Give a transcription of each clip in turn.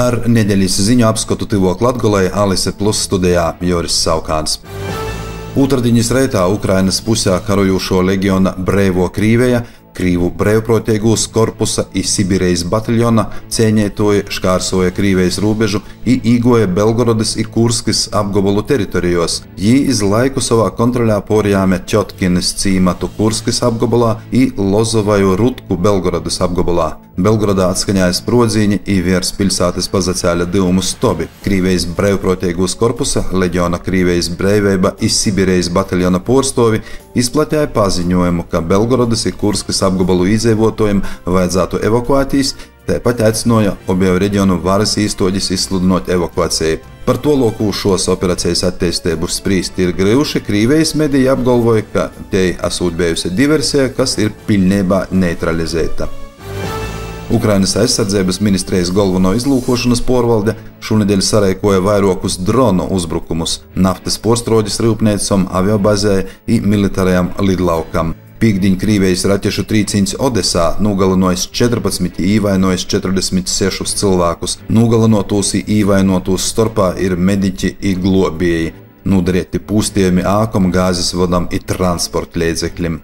Ar nedēļas ziņu apskatu Tivok Latgolē Alise Plus studijā Joris Saukāns. Ūtradiņas reitā Ukrainas pusē karojošo legiona Breivo Krīveja, Krīvu brevprotiegūs korpusa i Sibirejas bataljona cieņētoja škārsoja Krīvejas rūbežu i īgoja Belgorodas i Kurskis apgabalu teritorijos. Jī iz laiku savā kontrolā porjāme Ķotkinis cīmatu Kurskis apgabalā i Lozovaju Rutku Belgorodas apgabalā. Belgorodā atskaņāja sprodzīņi i viers pilsētas pazacēļa divumu stobi. Krīvejas brevprotiegūs korpusa, leģiona Krīvejas breveiba i Sibirejas bataljona porstovi izplatīja paziņojumu, ka Belgorodas i Kurskis apgabalu iedzīvotājiem vajadzētu evakuētīs, tāpat aicināja objevu reģionu varas īstoģis izsludinot evakuāciju. Par to loku šos operācijas attīstību sprīst ir grīvuši, Krīvejas mediji apgalvoja, ka te esot bijusi diversija, kas ir pilnībā neutralizēta. Ukrainas aizsardzības ministrijas galveno izlūkošanas porvalde šonedēļ sarēkoja vairākus dronu uzbrukumus naftas porstrūģis rūpniecam, aviobazē i militārajam lidlaukam. Pīkdiņ Krīvejas raķešu trīciņš Odesā nogalinojis 14 i īvainojis 46 cilvēkus. Nogalinotūs i īvainotūs starpā ir mediķi i globēji. Nodarieti pūstījumi ākom, gāzes vodam i transporta līdzekļiem.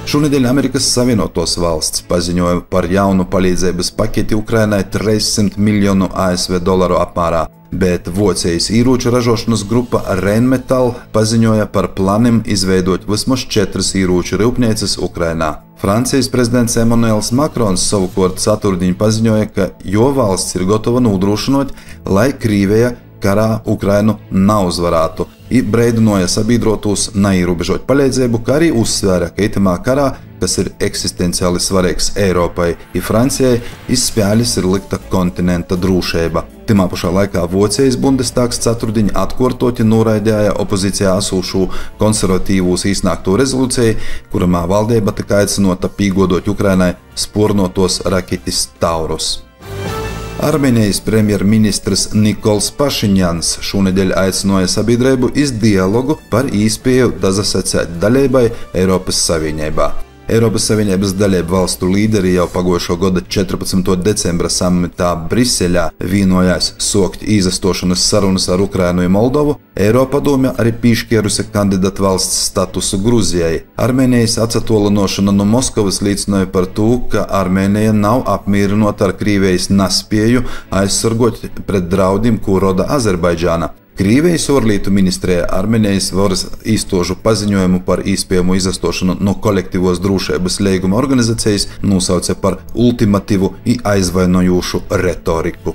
Šonedēļ Amerikas Savienotos valsts paziņoja par jaunu palīdzības paketi Ukrainai 300 miljonu ASV dolāru apmērā, bet Vocijas īrūču ražošanas grupa Rheinmetall paziņoja par planiem izveidot vismaz 4 īrūču rūpnīcas Ukrainā. Francijas prezidents Emmanuels Macrons savukārt ceturtdien paziņoja, ka jo valsts ir gatava nodrošinot, lai Krīveja karā Ukrainu neuzvarētu, i breidinoja sabiedrotos neierobežot palīdzību, kā arī uzsvēra, ka itamā karā, kas ir eksistenciāli svarīgs Eiropai i Francijai, izspēļas ir likta kontinenta drūšība. Timā pašā laikā Vocijas Bundestāgs ceturtdiņ atkārtoti noraidīja opozīcijā esošo konservatīvos iznākto rezolūciju, kuramā valdība tika aicinota pīgodot Ukrainai spornotos raketis Taurus. Armēnijas premjerministrs Nikols Pašiņjans šonedēļ aicināja sabiedrību iz dialogu par īspēju dazasacēt dalībai Eiropas Savienībā. Eiropas Savienības dalību valstu līderi jau pagojušo gada 14. decembra samitā Briseļā vienojās sokt izastošanas sarunas ar Ukrainu un Moldovu. Eiropadome arī piešķīrusi kandidātu valsts statusu Gruzijai. Armēnijas atsatolinošana no Moskavas liecināja par to, ka Armēnija nav apmierināta ar Krīvejas nespēju aizsargot pret draudiem, ko roda Azerbaidžāna. Krīvejas ārlietu ministrija Armēnijas varas īstožu paziņojumu par iespējamu izastošanu no kolektīvos drošības līguma organizācijas nosauca par ultimatīvu i aizvainojošu retoriku.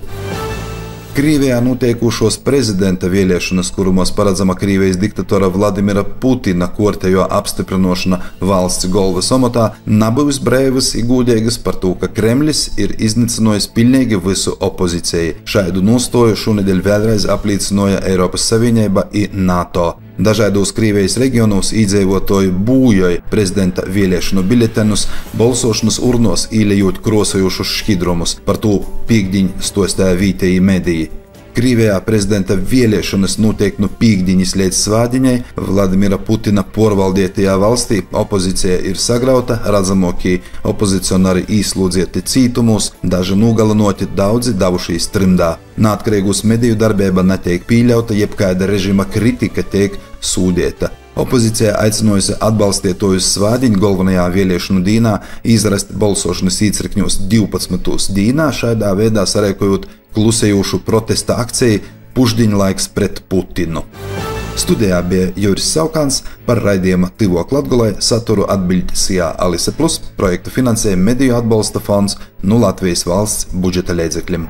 Krīvijā notiekušos prezidenta vēlēšanas, kurumos paredzama Krīvijas diktatora Vladimira Putina kārtējo apstiprināšana valsts galvas amatā, nebūs breivas i gūdīgas par to, ka Kremlis ir iznīcinājis pilnīgi visu opozīciju. Šādu nostāju šonedēļ vēlreiz apliecināja Eiropas Savienība i NATO. Dažādos Krīvijas reģionos iedzīvotāji būjoja prezidenta vēlēšanu biļetenus, balsošanas urnos ielejot krosojošus šķidrumus. Par to pīkdiņ stostāja vietēji mediji. Krīvijā prezidenta vēlēšanas notiek no pīkdiņas līdz svādiņai. Vladimira Putina porvaldētajā valstī opozīcija ir sagrauta, redzamākie opozicionāri īslūdzieti cītumos, daži nogalinoti, daudzi devušies trimdā. Neatkarīgus mediju darbība netiek pieļauta, jebkāda režīma kritika tiek sūdēta. Opozīcija aicinājusi atbalstītājus svādiņu galvenajā vēlēšanu dīnā izrast balsošanas īcirkņos 12. dīnā, šādā veidā sarēkojot klusējošu protesta akciju Pušdiņlaiks pret Putinu. Studijā bija Joris Saukāns, par raidījuma Tivok Latgolē saturu atbildēja Alise Plus, projektu finansēja Mediju atbalsta fonds no Latvijas valsts budžeta līdzekļiem.